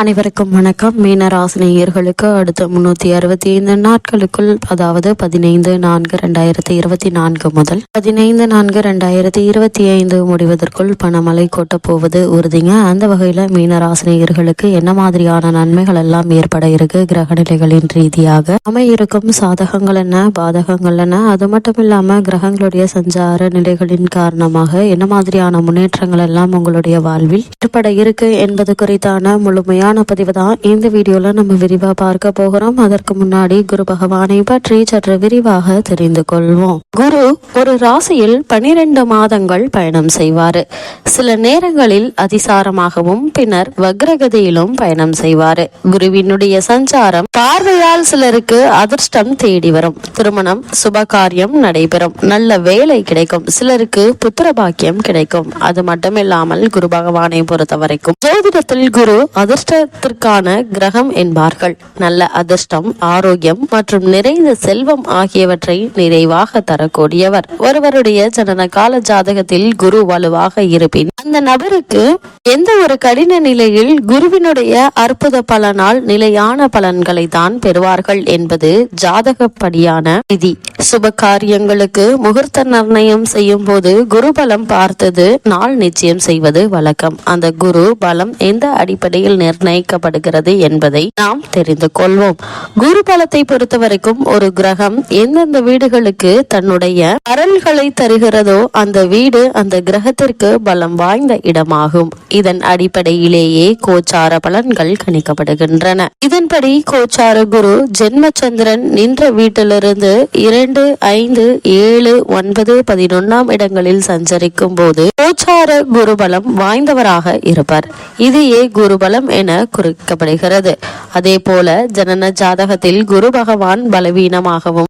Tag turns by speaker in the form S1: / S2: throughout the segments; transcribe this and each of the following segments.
S1: அனைவருக்கும் வணக்கம். மீன ராசினியர்களுக்கு அடுத்த 365 நாட்களுக்குள், அதாவது 15/4/2024 முதல் 15/4/2025 முடிவதற்குள் பணமழை கொட்ட போவது உறுதிங்க. அந்த வகையில மீன ராசினியர்களுக்கு என்ன மாதிரியான நன்மைகள் எல்லாம் ஏற்பட இருக்கு, கிரகநிலைகளின் ரீதியாக அமையிருக்கும் சாதகங்கள் என்ன, பாதகங்கள் என்ன, அது மட்டும் இல்லாம கிரகங்களுடைய சஞ்சார நிலைகளின் காரணமாக என்ன மாதிரியான முன்னேற்றங்கள் எல்லாம் உங்களுடைய வாழ்வில் ஏற்பட இருக்கு என்பது குறித்தான முழுமையான பதிவு தான் இந்த வீடியோல நம்ம விரிவா பார்க்க போகிறோம். அதற்கு முன்னாடி குரு பகவானை பற்றி சற்று விரிவாக தெரிந்து கொள்வோம். குரு ஒரு ராசியில் 12 மாதங்கள் பயணம் செய்வாரு. சில நேரங்களில் அதிசாரமாகவும் பின்னர் வக்ரகதியிலும் பயணம் செய்வாரு. குருவினுடைய சஞ்சாரம் பார்வையால் சிலருக்கு அதிர்ஷ்டம் தேடி வரும், திருமணம் சுபகாரியம் நடைபெறும், நல்ல வேலை கிடைக்கும், சிலருக்கு புத்திர பாக்கியம் கிடைக்கும். அது மட்டுமில்லாமல் குரு பகவானை பொறுத்த வரைக்கும் ஜோதிடத்தில் குரு அதிர்ஷ்டத்திற்கான கிரகம் என்பார்கள். நல்ல அதிர்ஷ்டம், ஆரோக்கியம் மற்றும் நிறைந்த செல்வம் ஆகியவற்றை நிறைவாக தரக்கூடியவர். ஒருவருடைய ஜனன கால ஜாதகத்தில் குரு வலுவாக இருப்பின் அந்த நபருக்கு எந்த ஒரு கடின நிலையில் குருவினுடைய அற்புத பலனால் நிலையான பலன்களை தான் பெறுவார்கள் என்பது ஜாதகப்படியான விதி. சுப காரியங்களுக்கு முகூர்த்த நிர்ணயம் செய்யும் போது குரு பலம் பார்த்தது நாள் நிச்சயம் செய்வது வழக்கம். அந்த குரு பலம் எந்த அடிப்படையில் நிர்ணயிக்கப்படுகிறது என்பதை நாம் தெரிந்து கொள்வோம். குரு பலத்தை பொறுத்த வரைக்கும் ஒரு கிரகம் எந்தெந்த வீடுகளுக்கு தன்னுடைய அருள்களை தருகிறதோ அந்த வீடு அந்த கிரகத்திற்கு பலம் வாய்ந்த இடமாகும். இதன் அடிப்படையிலேயே கோச்சார பலன்கள் கணிக்கப்படுகின்றன. இதன்படி கோச்சார குரு ஜென்மச்சந்திரன் நின்ற வீட்டிலிருந்து 2, 5, 7, 9, 11 இடங்களில் சஞ்சரிக்கும் போது கோச்சார குருபலம் வாய்ந்தவராக இருப்பார். இதையே குருபலம் என குறிக்கப்படுகிறது. அதே போல ஜனன ஜாதகத்தில் குரு பகவான்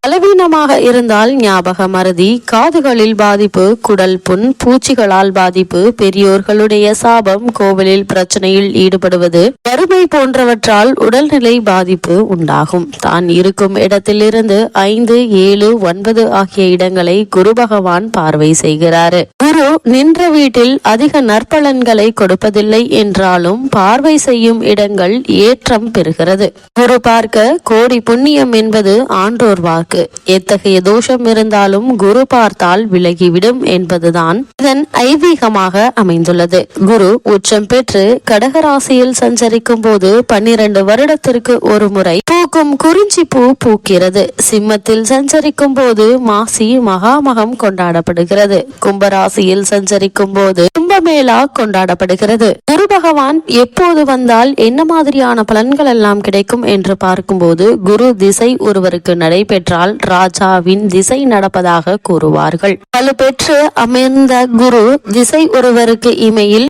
S1: பலவீனமாக இருந்தால் ஞாபக மறதி, காதுகளில் பாதிப்பு, குடல் புண், பூச்சிகளால் பாதிப்பு, பெரியோர்களுடைய சாபம், கோவிலில் பிரச்சனையில் ஈடுபடுவது, வறுமை போன்றவற்றால் உடல்நிலை பாதிப்பு உண்டாகும். தான் இருக்கும் இடத்திலிருந்து 5, 7, 9 ஆகிய இடங்களை குரு பகவான் பார்வை செய்கிறாரு. குரு நின்ற வீட்டில் அதிக நற்பலன்களை கொடுப்பதில்லை என்றாலும் பார்வை செய்யும் இடங்கள் ஏற்றம் பெறுகிறது. குரு பார்க்க கோடி புண்ணியம் என்பது ஆன்றோர் வாக்கு. எத்தகைய தோஷம் இருந்தாலும் குரு பார்த்தால் விலகிவிடும் என்பதுதான் இதன் ஐதீகமாக அமைந்துள்ளது. குரு உச்சம் பெற்று கடகராசியில் சஞ்சரிக்கும் போது 12 வருடத்திற்கு ஒரு முறை பூக்கும் குறிஞ்சி பூ பூக்கிறது. சிம்மத்தில் சஞ்சரிக்கும் போது மாசி மகாமகம் கொண்டாடப்படுகிறது. கும்பராசியில் சஞ்சரிக்கும் போது கும்பமேளா கொண்டாடப்படுகிறது. குரு பகவான் எப்போது வந்தால் என்ன மாதிரியான பலன்கள் எல்லாம் கிடைக்கும் என்று பார்க்கும்போது குரு திசை ஒருவருக்கு நடைபெற்றால் ராஜாவின் திசை நடப்பதாக கூறுவார்கள். வலுப்பெற்று அமர்ந்த குரு திசை ஒருவருக்கு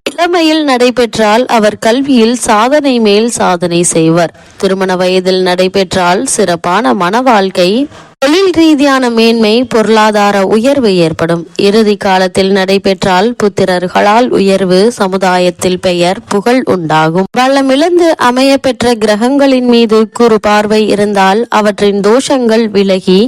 S1: இளமையில் நடைபெற்றால் அவர் கல்வியில் சாதனை மேல் சாதனை செய்வர். திருமண வயதில் நடைபெற்றால் சிறப்பான மன வாழ்க்கை, தொழில் ரீதியான மேன்மை, பொருளாதார உயர்வு ஏற்படும். இறுதி காலத்தில் நடைபெற்றால் புத்திரர்களால் உயர்வு, சமுதாயத்தில் பெயர் புகழ் உண்டாகும். வளமிழந்து அமைய பெற்ற கிரகங்களின் மீது குரு பார்வை இருந்தால் அவற்றின் தோஷங்கள் விலகி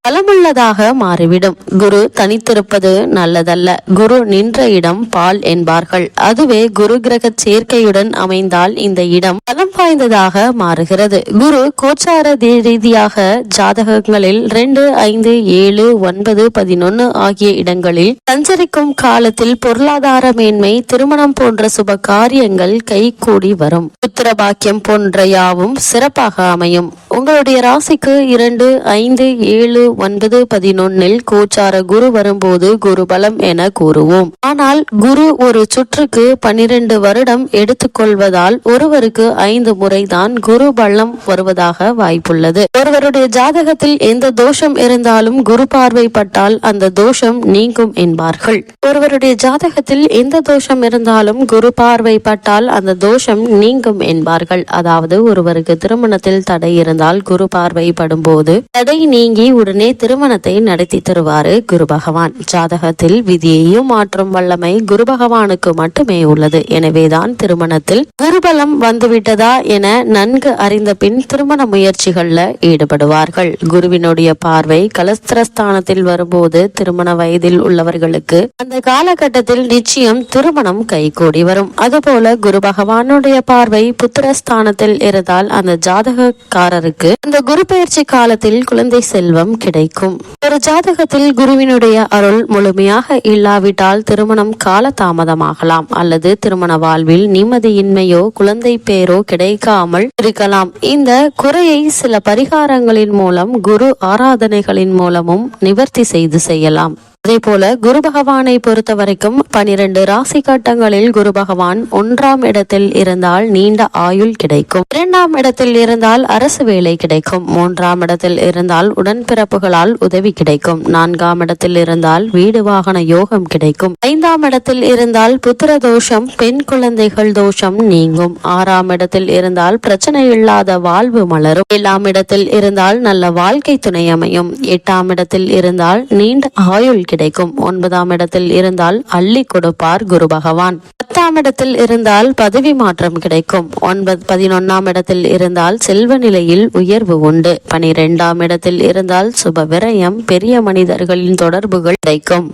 S1: பலமுள்ளதாக மாறிவிடும். குரு தனித்திருப்பது நல்லதல்ல. குரு நின்ற இடம் பால் என்பார்கள். அதுவே குரு கிரக சேர்க்கையுடன் அமைந்தால் இந்த இடம் பலம் வாய்ந்ததாக மாறுகிறது. குரு கோச்சார ரீதியாக ஜாதகங்களில் 2, 5, 7, 9, 11 ஆகிய இடங்களில் சஞ்சரிக்கும் காலத்தில் பொருளாதார மேன்மை, திருமணம் போன்ற சுப காரியங்கள் கை கூடி வரும். புத்திர பாக்கியம் போன்ற யாவும் சிறப்பாக அமையும். உங்களுடைய ராசிக்கு 2, 5, 7, 9, 11 கோச்சார குரு வரும்போது குரு பலம் என கூறுவோம். ஆனால் குரு ஒரு சுற்றுக்கு 12 வருடம் எடுத்துக்கொள்வதால் ஒருவருக்கு 5 முறைதான் குரு பலம் வருவதாக வாய்ப்புள்ளது. ஒருவருடைய ஜாதகத்தில் எந்த தோஷம் இருந்தாலும் குரு பார்வைப்பட்டால் அந்த தோஷம் நீங்கும் என்பார்கள். ஒருவருடைய ஜாதகத்தில் எந்த தோஷம் இருந்தாலும் குரு பார்வைப்பட்டால் அந்த தோஷம் நீங்கும் என்பார்கள். அதாவது ஒருவருக்கு திருமணத்தில் தடை இருந்தால் குரு பார்வைப்படும் போது தடை நீங்கி உடனே திருமணத்தை நடத்தி தருவாரு குரு பகவான். ஜாதகத்தில் விதியையும் மாற்றும் வல்லமை குரு பகவானுக்கு மட்டுமே உள்ளது. எனவேதான் திருமணத்தில் குருபலம் வந்துவிட்டதா இல்லையா என நன்கு அறிந்த பின் திருமண முயற்சிகள்ல ஈடுபடுவார்கள். குருவினுடைய பார்வை கலஸ்திரஸ்தானத்தில் வரும்போது திருமண வயதில் உள்ளவர்களுக்கு அந்த காலகட்டத்தில் நிச்சயம் திருமணம் கைகூடி வரும். அதுபோல குரு பகவானுடைய பார்வை புத்திரஸ்தானத்தில் இருந்தால் அந்த ஜாதகக்காரருக்கு அந்த குரு பயிற்சி காலத்தில் குழந்தை செல்வம் கிடைக்கும். ஒரு ஜாதகத்தில் குருவினுடைய அருள் முழுமையாக இல்லாவிட்டால் திருமணம் கால தாமதமாகலாம் அல்லது திருமண வாழ்வில் நிம்மதியின்மையோ குழந்தை பேரோ கிடைக்காமல் இருக்கலாம். இந்த குறையை சில பரிகாரங்களின் மூலம் குரு ஆராதனைகளின் மூலமும் நிவர்த்தி செய்யலாம். அதே போல குரு பகவானை பொறுத்த வரைக்கும் 12 ராசி கட்டங்களில் குரு பகவான் 1ஆம் இடத்தில் இருந்தால் நீண்ட ஆயுள் கிடைக்கும். 2ஆம் இடத்தில் இருந்தால் அரசு வேலை கிடைக்கும். 3ஆம் இடத்தில் இருந்தால் உடன்பிறப்புகளால் உதவி கிடைக்கும். 4ஆம் இடத்தில் இருந்தால் வீடு வாகன யோகம் கிடைக்கும். 5ஆம் இடத்தில் இருந்தால் புத்திர தோஷம் பெண் குழந்தைகள் தோஷம் நீங்கும். 6ஆம் இடத்தில் இருந்தால் பிரச்சனை இல்லாத வாழ்வு மலரும். 7ஆம் இடத்தில் இருந்தால் நல்ல வாழ்க்கை துணை அமையும். 8ஆம் இடத்தில் இருந்தால் நீண்ட ஆயுள் கிடைக்கும். 9ஆம் இடத்தில் இருந்தால் அள்ளி கொடுப்பார் குரு பகவான். 10ஆம் இடத்தில் இருந்தால் பதவி மாற்றம் கிடைக்கும். 11ஆம் இடத்தில் இருந்தால் செல்வ நிலையில் உயர்வு உண்டு. 12ஆம் இடத்தில் இருந்தால் சுப விரயம் பெரிய மனிதர்களின் தொடர்புகள் கிடைக்கும்.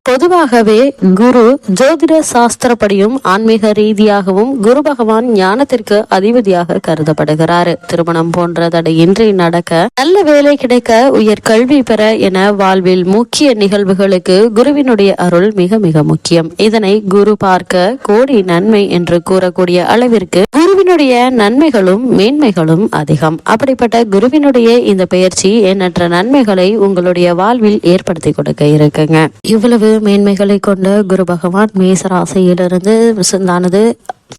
S1: பொதுவாகவே குரு ஜோதிட சாஸ்திரப்படியும் ஆன்மீக ரீதியாகவும் குரு பகவான் ஞானத்திற்கு அதிபதியாக கருதப்படுகிறார். திருமணம் போன்ற தடையின்றி நடக்க, நல்ல வேலை கிடைக்க, உயர் கல்வி பெற என வாழ்வில் முக்கிய நிகழ்வுகளுக்கு குருவினுடைய அருள் மிக மிக முக்கியம். இதனை குரு பார்க்க கோடி நன்மை என்று கூறக்கூடிய அளவிற்கு குருவினுடைய நன்மைகளும் மேன்மைகளும் அதிகம். அப்படிப்பட்ட குருவினுடைய இந்த பயிற்சி எண்ணற்ற நன்மைகளை உங்களுடைய வாழ்வில் ஏற்படுத்தி கொடுக்க இருக்குங்க. இவ்வளவு மேன்மைகளை கொண்ட குரு பகவான் மேச ராசியிலிருந்து தானது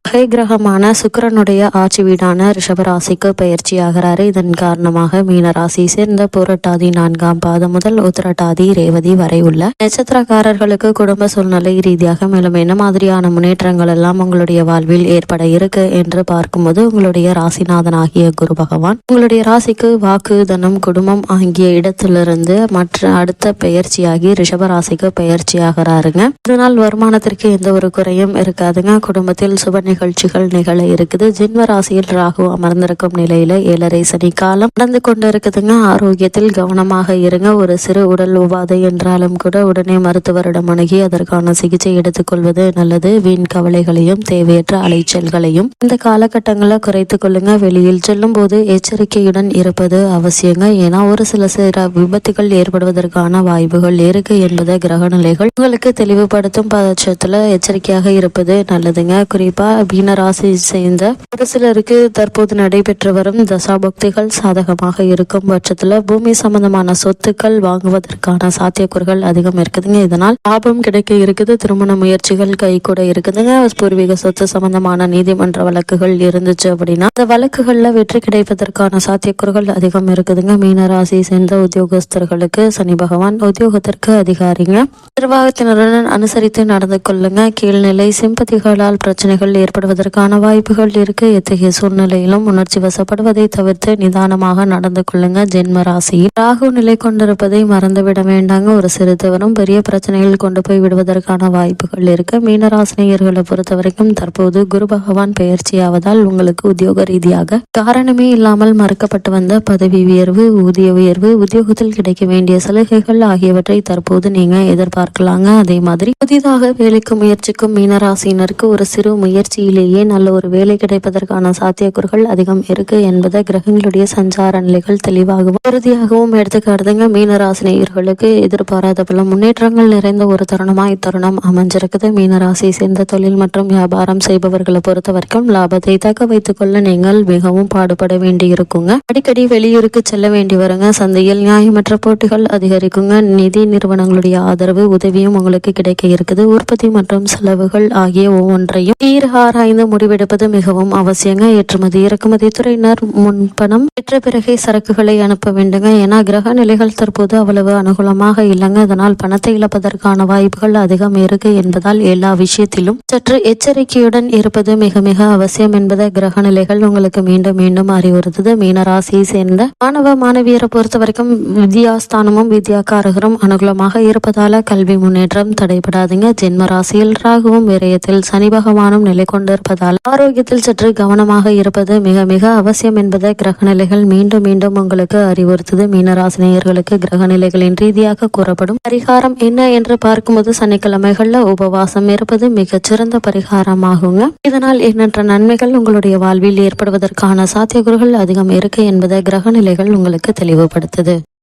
S1: வகை கிரகமான சுக்கிரனுடைய ஆட்சி வீடான ரிஷபராசிக்கு பயிற்சி ஆகிறாரு. இதன் காரணமாக மீன ராசி சேர்ந்த புரட்டாதி 4ஆம் பாதம் முதல் உத்திரட்டாதி ரேவதி வரை உள்ள நட்சத்திரக்காரர்களுக்கு குடும்ப சூழ்நிலை ரீதியாக மேலும் என்ன மாதிரியான முன்னேற்றங்கள் எல்லாம் உங்களுடைய வாழ்வில் ஏற்பட இருக்கு என்று பார்க்கும்போது, உங்களுடைய ராசிநாதனாகிய குரு பகவான் உங்களுடைய ராசிக்கு வாக்கு தனம் குடும்பம் ஆகிய இடத்திலிருந்து மற்ற அடுத்த பயிற்சியாகி ரிஷபராசிக்கு பயிற்சி ஆகிறாருங்க. இதனால் வருமானத்திற்கு எந்த ஒரு குறையும் இருக்காதுங்க. குடும்பத்தில் சுப நிகழ்ச்சிகள் நிகழ இருக்குது. ஜென்ம ராசியில் ராகு அமர்ந்திருக்கும் நிலையில 7.5 சனி காலம் நடந்து கொண்டு இருக்குதுங்க. ஆரோக்கியத்தில் கவனமாக இருங்க. ஒரு சிறு உடல் உபாதை என்றாலும் கூட உடனே மருத்துவரிடம் அணுகி அதற்கான சிகிச்சை எடுத்துக்கொள்வது நல்லது. வீண் கவலைகளையும் தேவையற்ற அலைச்சல்களையும் இந்த காலகட்டங்களில் குறைத்துக் கொள்ளுங்க. வெளியில் செல்லும் போது எச்சரிக்கையுடன் இருப்பது அவசியங்க. ஏன்னா ஒரு சில விபத்துகள் ஏற்படுவதற்கான வாய்ப்புகள் இருக்கு என்பதை கிரக நிலைகள் உங்களுக்கு தெளிவுபடுத்தும் பட்சத்துல எச்சரிக்கையாக இருப்பது நல்லதுங்க. குறிப்பா மீன ராசி சேர்ந்த ஒரு சிலருக்கு தற்போது நடைபெற்று வரும் தசாபக்திகள் சாதகமாக இருக்கும் பட்சத்துல பூமி சம்பந்தமான சொத்துக்கள் வாங்குவதற்கான சாத்தியக்கூறுகள் அதிகம் இருக்குதுங்க. இதனால் லாபம் கிடைக்க இருக்குது. திருமண முயற்சிகள் கை கூட இருக்குதுங்க. பூர்வீக சொத்து சம்பந்தமான நீதிமன்ற வழக்குகள் இருந்துச்சு அப்படின்னா அந்த வழக்குகள்ல வெற்றி கிடைப்பதற்கான சாத்தியக்கூறுகள் அதிகம் இருக்குதுங்க. மீன ராசி சேர்ந்த உத்தியோகஸ்தர்களுக்கு சனி பகவான் உத்தியோகத்திற்கு அதிகாரிங்க. நிர்வாகத்தினருடன் அனுசரித்து நடந்து கொள்ளுங்க. கீழ்நிலை சிம்பதிகளால் பிரச்சனைகள் ஏற்படுவதற்கான வாய்ப்புகள் இருக்கு. எத்தகைய சூழ்நிலையிலும் உணர்ச்சி வசப்படுவதை தவிர்த்து நிதானமாக நடந்து கொள்ளுங்க. ஜென்ம ராசியில் ராகு நிலை கொண்டிருப்பதை மறந்துவிட வேண்டாங்க. ஒரு சிறு தவறும் பெரிய பிரச்சனைகள் கொண்டு போய் விடுவதற்கான வாய்ப்புகள் இருக்கு. மீனராசினியர்களை பொறுத்த வரைக்கும் தற்போது குரு பகவான் பயிற்சியாவதால் உங்களுக்கு உத்தியோக ரீதியாக காரணமே இல்லாமல் மறுக்கப்பட்டு வந்த பதவி உயர்வு, ஊதிய உயர்வு, உத்தியோகத்தில் கிடைக்க வேண்டிய சலுகைகள் ஆகியவற்றை தற்போது நீங்க எதிர்பார்க்கலாங்க. அதே மாதிரி புதிதாக வேலைக்கு முயற்சிக்கும் மீனராசினருக்கு ஒரு சிறு முயற்சியிலேயே நல்ல ஒரு வேலை கிடைப்பதற்கான சாத்தியக்கூறுகள் அதிகம் இருக்கு என்பதை கிரகங்களுடைய சஞ்சார நிலைகள் தெளிவாகவும் உறுதியாகவும் எடுத்துக்காட்டுதுங்க. மீனராசினியர்களுக்கு எதிர்பாராத பல முன்னேற்றங்கள் நிறைந்த ஒரு தருணமா இத்தருணம் அமைஞ்சிருக்குது. மீனராசி சேர்ந்த தொழில் மற்றும் வியாபாரம் செய்பவர்களை பொறுத்த வரைக்கும் லாபத்தை தக்க வைத்துக் கொள்ள நீங்கள் மிகவும் பாடுபட வேண்டி இருக்குங்க. அடிக்கடி வெளியூருக்கு செல்ல வேண்டி வருங்க. சந்தையில் நியாயமற்ற போட்டிகள் அதிகரிக்குங்க. நிதி நிறுவனங்களுடைய ஆதரவு உதவியும் உங்களுக்கு கிடைக்க இருக்குது. உற்பத்தி மற்றும் செலவுகள் ஆகிய ஒவ்வொன்றையும் ஆராய்ந்து முடிவெடுப்பது மிகவும் அவசியங்க. ஏற்றுமதி இறக்குமதி துறையினர் முன்பணம் பெற்ற பிறகே சரக்குகளை அனுப்ப வேண்டுங்க. ஏன்னா கிரக நிலைகள் தற்போது அவ்வளவு அனுகூலமாக இல்லைங்க. இதனால் பணத்தை இழப்பதற்கான வாய்ப்புகள் அதிகம் இருக்கு என்பதால் எல்லா விஷயத்திலும் சற்று எச்சரிக்கையுடன் இருப்பது மிக மிக அவசியம் என்பதை கிரக நிலைகள் உங்களுக்கு மீண்டும் மீண்டும் அறிவுறுத்துது. மீனராசியை சேர்ந்த மாணவ மாணவியரை பொறுத்த வரைக்கும் வித்யாஸ்தானமும் வித்யாக்காரகரும் அனுகூலமாக இருப்பதால கல்வி முன்னேற்றம் தடைபடாதுங்க. ஜென்ம ராசியில் ராகுவும் விரயத்தில் சனி பகவானும் நிலை கொண்டிருப்பதால் ஆரோக்கியத்தில் சற்று கவனமாக இருப்பது மிக மிக அவசியம் என்பதை கிரகநிலைகள் மீண்டும் மீண்டும் உங்களுக்கு அறிவுறுத்துது. மீனராசினியர்களுக்கு கிரகநிலைகளின் ரீதியாக கூறப்படும் பரிகாரம் என்ன என்று பார்க்கும்போது சனிக்கிழமைகள்ல உபவாசம் இருப்பது மிகச்சிறந்த பரிகாரமாகுங்க. இதனால் எண்ணற்ற நன்மைகள் உங்களுடைய வாழ்வில் ஏற்படுவதற்கான சாத்தியக்கூறுகள் அதிகம் இருக்கு என்பதை கிரகநிலைகள் உங்களுக்கு தெளிவுபடுத்துது.